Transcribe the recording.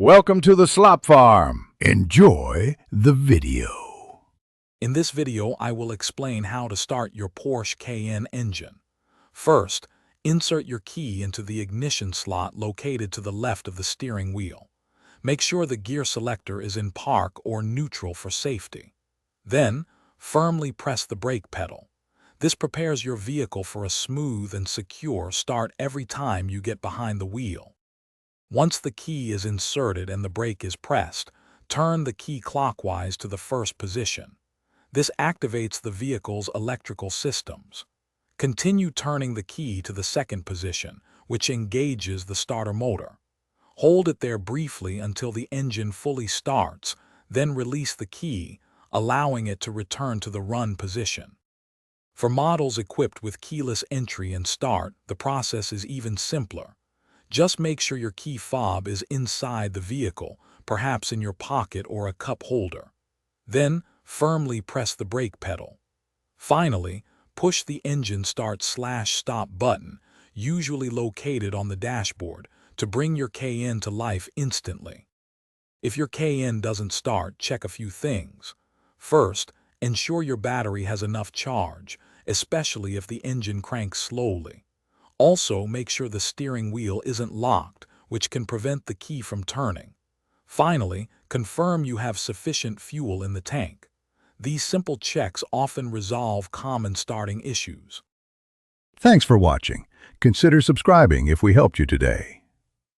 Welcome to the Slop Farm. Enjoy the video. In this video, I will explain how to start your Porsche Cayenne engine. First, insert your key into the ignition slot located to the left of the steering wheel. Make sure the gear selector is in park or neutral for safety. Then, firmly press the brake pedal. This prepares your vehicle for a smooth and secure start every time you get behind the wheel. Once the key is inserted and the brake is pressed, turn the key clockwise to the first position. This activates the vehicle's electrical systems. Continue turning the key to the second position, which engages the starter motor. Hold it there briefly until the engine fully starts, then release the key, allowing it to return to the run position. For models equipped with keyless entry and start, the process is even simpler. Just make sure your key fob is inside the vehicle, perhaps in your pocket or a cup holder. Then, firmly press the brake pedal. Finally, push the engine start/stop button, usually located on the dashboard, to bring your Cayenne to life instantly. If your Cayenne doesn't start, check a few things. First, ensure your battery has enough charge, especially if the engine cranks slowly. Also, make sure the steering wheel isn't locked, which can prevent the key from turning. Finally, confirm you have sufficient fuel in the tank. These simple checks often resolve common starting issues. Thanks for watching. Consider subscribing if we helped you today.